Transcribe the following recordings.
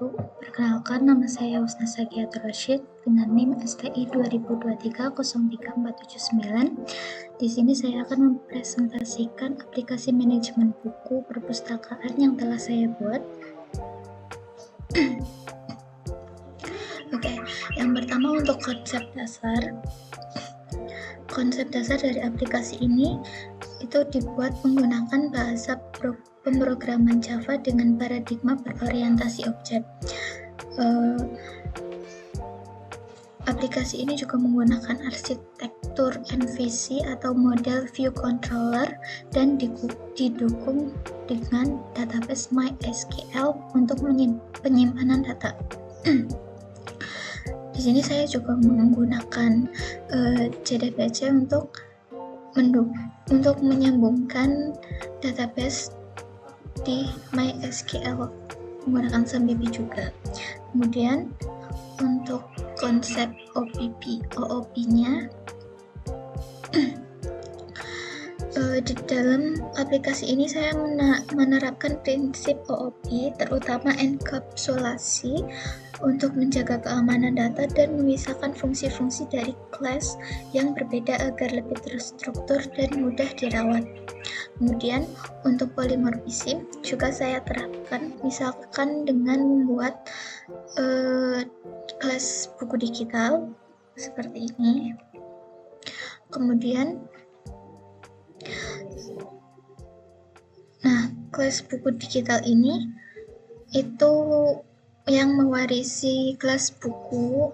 wabarakatuh. Perkenalkan, nama saya Husna Sagiatur Rashid dengan NIM STI 2023-03479. Di sini saya akan mempresentasikan aplikasi manajemen buku perpustakaan yang telah saya buat. Oke, yang pertama untuk konsep dasar. Konsep dasar dari aplikasi ini itu dibuat menggunakan bahasa pemrograman Java dengan paradigma berorientasi objek. Aplikasi ini juga menggunakan arsitektur MVC atau model view controller dan didukung dengan database MySQL untuk penyimpanan data. Di sini saya juga menggunakan JDBC untuk menyambungkan database di MySQL menggunakan SAMDB juga. Kemudian untuk konsep OOP-nya di dalam aplikasi ini saya menerapkan prinsip OOP, terutama enkapsulasi untuk menjaga keamanan data dan memisahkan fungsi-fungsi dari kelas yang berbeda agar lebih terstruktur dan mudah dirawat. Kemudian untuk polymorphism juga saya terapkan, misalkan dengan membuat kelas buku digital seperti ini. Kemudian kelas buku digital ini itu yang mewarisi kelas buku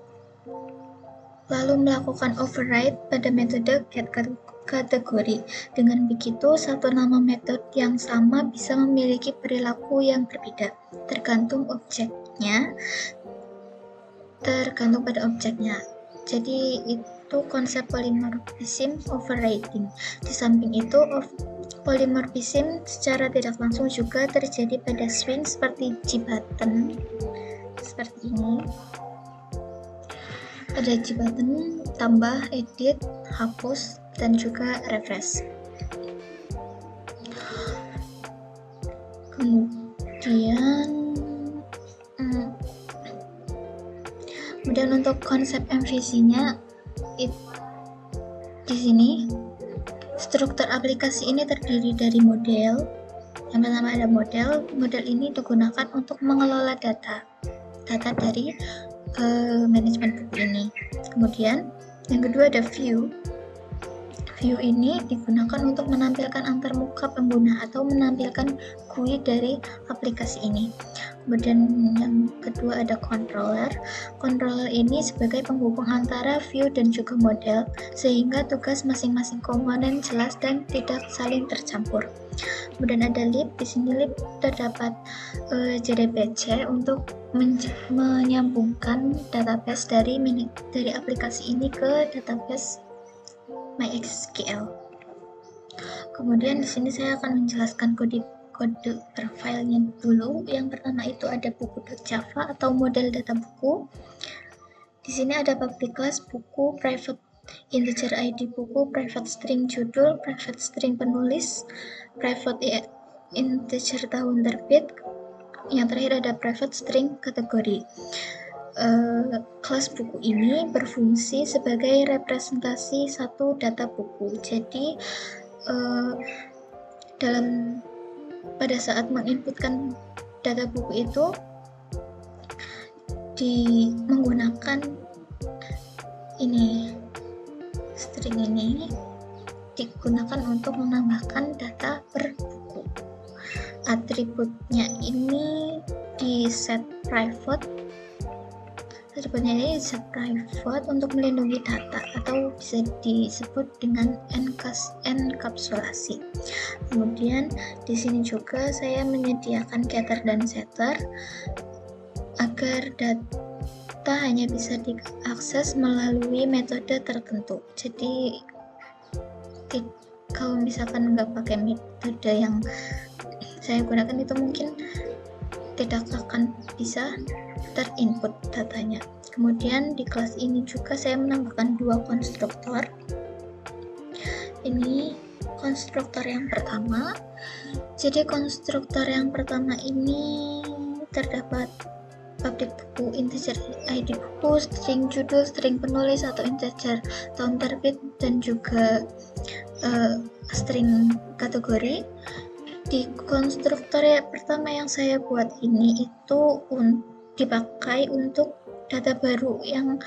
lalu melakukan override pada metode getKategori. Dengan begitu, satu nama metode yang sama bisa memiliki perilaku yang berbeda, tergantung pada objeknya. Jadi itu konsep polymorphism overriding. Di samping itu, polymorphism secara tidak langsung juga terjadi pada swing seperti G-button seperti ini. Ada G-button, tambah, edit, hapus, dan juga refresh. Kemudian untuk konsep MVC-nya di sini struktur aplikasi ini terdiri dari model. Yang pertama ada model. Model ini digunakan untuk mengelola data dari manajemen buku ini. Kemudian yang kedua ada view. View ini digunakan untuk menampilkan antarmuka pengguna atau menampilkan GUI dari aplikasi ini. Kemudian yang kedua ada controller. Controller ini sebagai penghubung antara view dan juga model, sehingga tugas masing-masing komponen jelas dan tidak saling tercampur. Kemudian ada lib. Di sini lib terdapat JDBC untuk menyambungkan database dari aplikasi ini ke database MySQL. Kemudian di sini saya akan menjelaskan kode per filenya dulu. Yang pertama itu ada buku.java atau model data buku. Di sini ada public class buku, private integer ID buku, private string judul, private string penulis, private integer tahun terbit. Yang terakhir ada private string kategori. Kelas buku ini berfungsi sebagai representasi satu data buku. Jadi pada saat menginputkan data buku itu menggunakan string ini digunakan untuk menambahkan data per buku. Atributnya ini di set private untuk melindungi data atau bisa disebut dengan enkapsulasi. Kemudian di sini juga saya menyediakan getter dan setter agar data hanya bisa diakses melalui metode tertentu. Jadi kalau misalkan nggak pakai metode yang saya gunakan itu mungkin tidak akan bisa terinput datanya. Kemudian di kelas ini juga saya menambahkan dua konstruktor. Ini konstruktor yang pertama. Jadi konstruktor yang pertama ini terdapat publik buku, integer ID buku, string judul, string penulis atau integer tahun terbit, dan juga string kategori. Di konstruktor yang pertama yang saya buat ini itu dipakai untuk data baru yang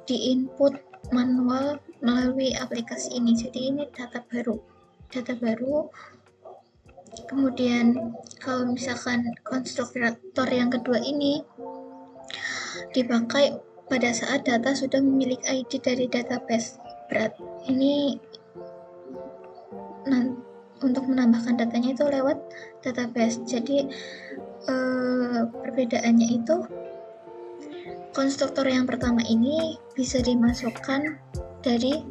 diinput manual melalui aplikasi ini. Jadi ini data baru. Kemudian kalau misalkan konstruktor yang kedua ini dipakai pada saat data sudah memiliki ID dari database. Ini untuk menambahkan datanya itu lewat database. Jadi perbedaannya itu konstruktor yang pertama ini bisa dimasukkan dari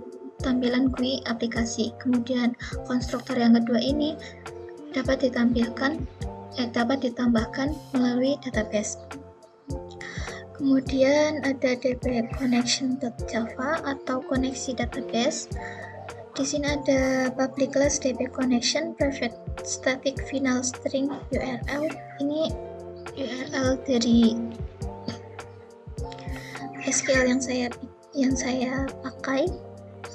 tampilan GUI aplikasi. Kemudian konstruktor yang kedua ini dapat ditambahkan melalui database. Kemudian ada dbconnection.java atau koneksi database. Di sini ada public class dbconnection, private static final string URL. Ini URL dari SQL yang saya pakai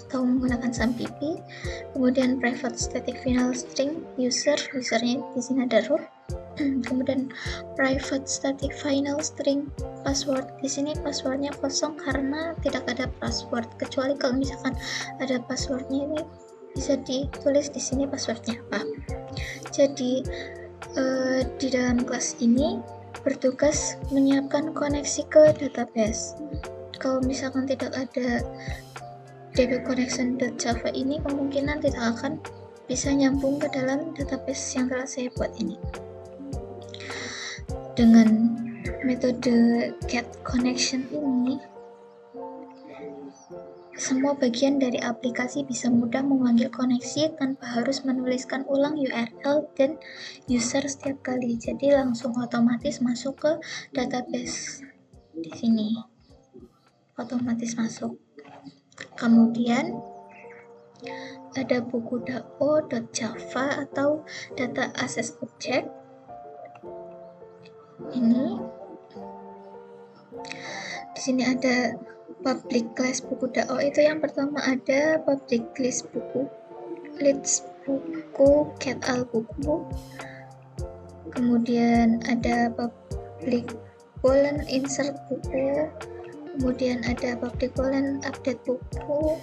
atau menggunakan SAMPP. Kemudian private static final string usernya di sini ada root. Kemudian private static final string password, di sini passwordnya kosong karena tidak ada password, kecuali kalau misalkan ada passwordnya, ini bisa ditulis di sini passwordnya apa. Jadi di dalam kelas ini bertugas menyiapkan koneksi ke database. Kalau misalkan tidak ada dbconnection.java ini, kemungkinan tidak akan bisa nyambung ke dalam database yang telah saya buat ini. Dengan metode get connection ini, semua bagian dari aplikasi bisa mudah memanggil koneksi tanpa harus menuliskan ulang URL dan user setiap kali. Jadi langsung otomatis masuk ke database. Di sini otomatis masuk. Kemudian ada buku dao.java atau data access object. Ini di sini ada public class buku DAO. Itu yang pertama ada public list buku get all buku. Kemudian ada public boolean insert buku. Kemudian ada public boolean update buku.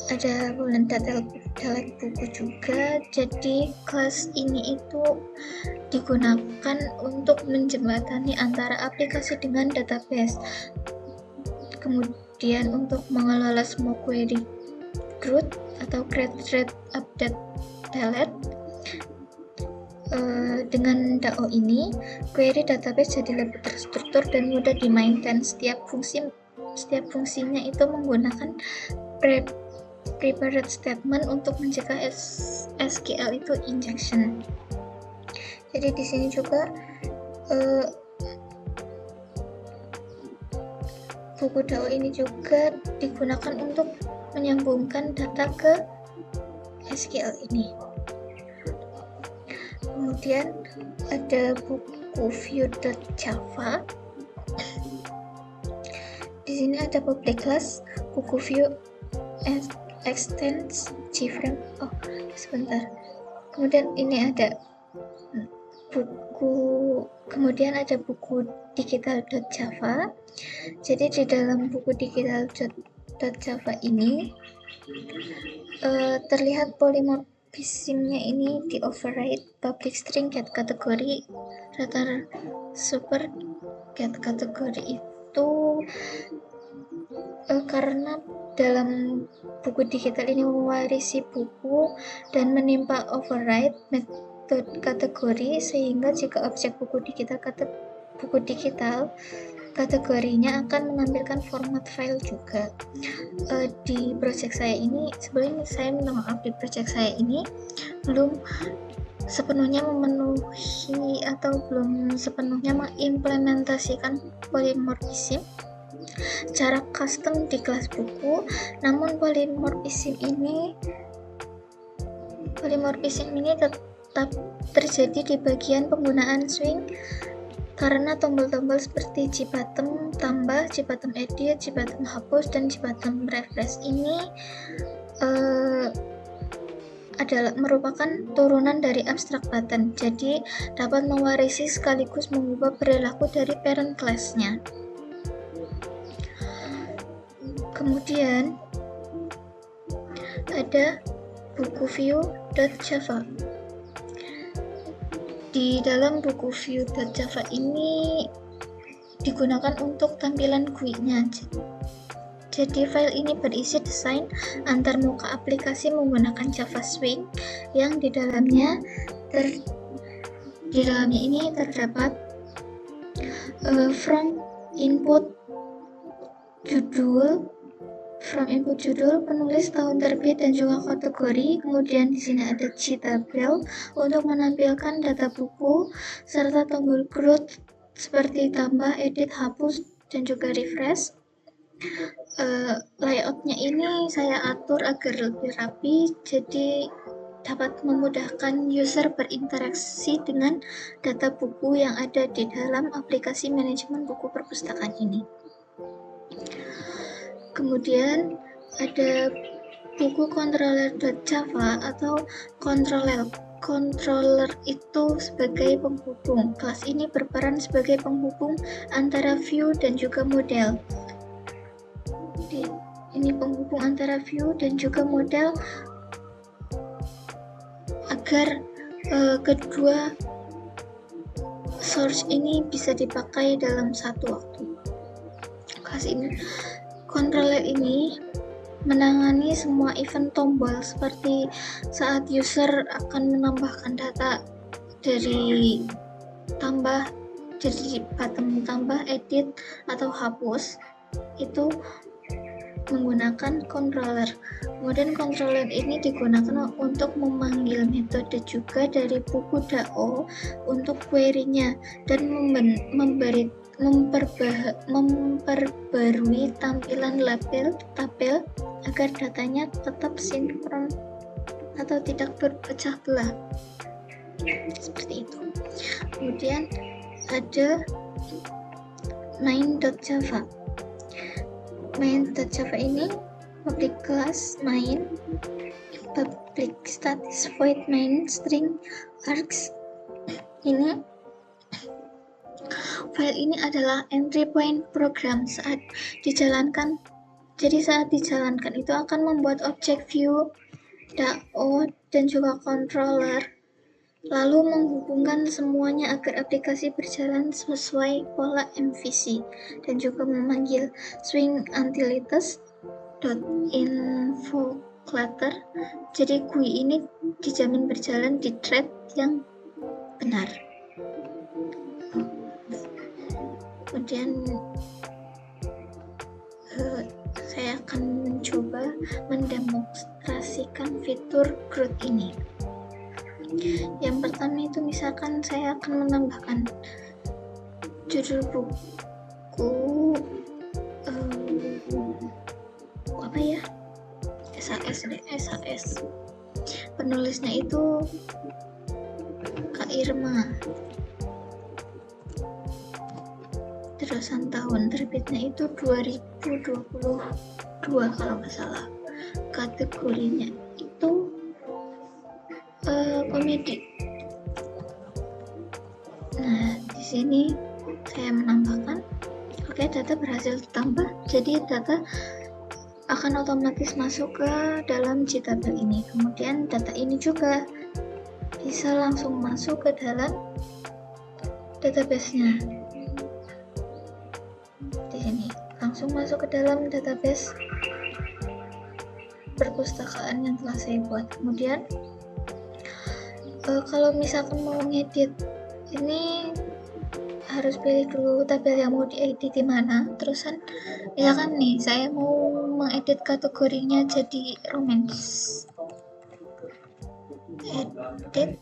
Ada boolean delete buku juga. Jadi kelas ini itu digunakan untuk menjembatani antara aplikasi dengan database. Kemudian untuk mengelola semua query root atau create, update, delete, dengan DAO ini query database jadi lebih terstruktur dan mudah dimainkan. Setiap fungsinya itu menggunakan prepared statement untuk mencegah SQL itu injection. Jadi di sini juga buku DAO ini juga digunakan untuk menyambungkan data ke SQL ini. Kemudian ada buku view.java. Di sini ada public class buku view extends JFrame. Sebentar. Kemudian ini ada kemudian ada buku digital.java. Jadi di dalam buku digital.java ini terlihat polymorphismnya ini di override public string get kategori rata super get kategori itu karena dalam buku digital ini mewarisi buku dan menimpa override metode kategori, sehingga jika objek buku digital kategorinya akan menampilkan format file juga. Di project saya ini, sebelumnya saya minta maaf, di project saya ini belum sepenuhnya memenuhi atau belum sepenuhnya mengimplementasikan polymorphism cara custom di kelas buku. Namun polymorphism ini tetap terjadi di bagian penggunaan swing karena tombol-tombol seperti cibottom tambah, cibottom edit, cibottom hapus, dan cibottom refresh ini adalah merupakan turunan dari abstract button, jadi dapat mewarisi sekaligus mengubah perilaku dari parent class-nya. Kemudian ada buku view.java. Di dalam buku view.java ini digunakan untuk tampilan GUI-nya. Jadi file ini berisi desain antar muka aplikasi menggunakan Java Swing yang di dalamnya ini terdapat from input judul, penulis, tahun terbit, dan juga kategori. Kemudian di sini ada Gtabel untuk menampilkan data buku serta tombol growth seperti tambah, edit, hapus, dan juga refresh. Layoutnya ini saya atur agar lebih rapi, jadi dapat memudahkan user berinteraksi dengan data buku yang ada di dalam aplikasi manajemen buku perpustakaan ini. Kemudian ada buku controller.java atau controller. Controller itu sebagai penghubung. Kelas ini berperan sebagai penghubung antara view dan juga model. Ini penghubung antara view dan juga model agar kedua source ini bisa dipakai dalam satu waktu. Kelas ini controller ini menangani semua event tombol seperti saat user akan menambahkan data dari tambah, jadi button tambah, edit, atau hapus, itu menggunakan controller. Kemudian controller ini digunakan untuk memanggil metode juga dari buku DAO untuk query-nya dan memperbarui tampilan tabel agar datanya tetap sinkron atau tidak berpecah belah. Seperti itu. Kemudian ada main.java. Main.java ini public class main, public static void main string args. File ini adalah entry point program saat dijalankan. Jadi saat dijalankan itu akan membuat objek view, DAO, dan juga controller, lalu menghubungkan semuanya agar aplikasi berjalan sesuai pola MVC, dan juga memanggil swing untilities.invoClutter. Jadi GUI ini dijamin berjalan di thread yang benar. Kemudian saya akan mencoba mendemonstrasikan fitur growth ini. Yang pertama itu misalkan saya akan menambahkan judul buku apa ya, SAS. Penulisnya itu Kak Irma, terusan tahun terbitnya itu 2022 kalau nggak salah. Kategorinya itu komedi. Nah, di sini saya menambahkan, oke, data berhasil ditambah, jadi data akan otomatis masuk ke dalam Gtabel ini. Kemudian data ini juga bisa langsung masuk ke dalam database-nya. Di sini langsung masuk ke dalam database perpustakaan yang telah saya buat. Kemudian kalau misalkan mau ngedit, ini harus pilih dulu tabel yang mau diedit di mana. Terusan misalkan nih saya mau mengedit kategorinya jadi romance, edit.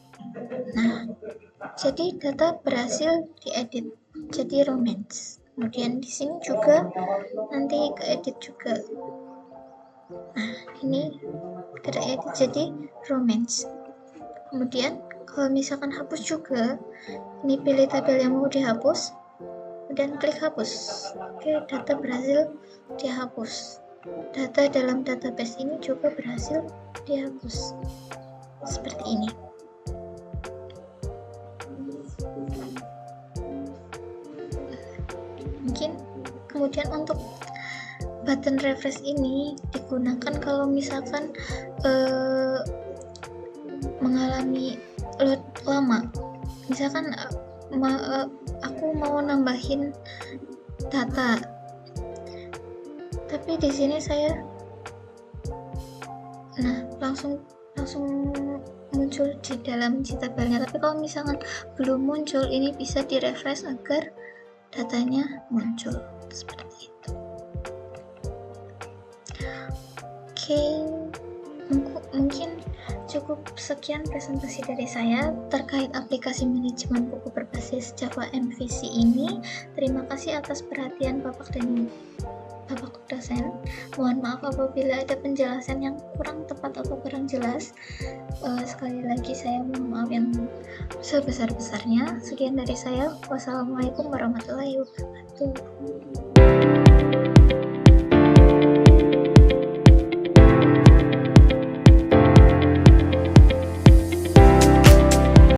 Nah, jadi data berhasil diedit jadi romance. Kemudian di sini juga nanti keedit juga. Nah, ini kita edit jadi romance. Kemudian Kalau misalkan hapus juga, ini pilih tabel yang mau dihapus dan klik hapus. Oke, data berhasil dihapus. Data dalam database ini juga berhasil dihapus. Seperti ini. Mungkin kemudian untuk button refresh ini digunakan kalau misalkan mengalami load lama. Misalkan aku mau nambahin data, tapi di sini saya langsung muncul di dalam si tabelnya. Tapi kalau misalkan belum muncul, ini bisa di refresh agar datanya muncul seperti itu. Oke, mungkin cukup sekian presentasi dari saya terkait aplikasi manajemen buku berbasis Java MVC ini. Terima kasih atas perhatian Bapak dan Bapak dosen. Mohon maaf apabila ada penjelasan yang kurang tepat atau kurang jelas. Sekali lagi saya mohon maaf yang sebesar-besarnya. Sekian dari saya. Wassalamualaikum warahmatullahi wabarakatuh.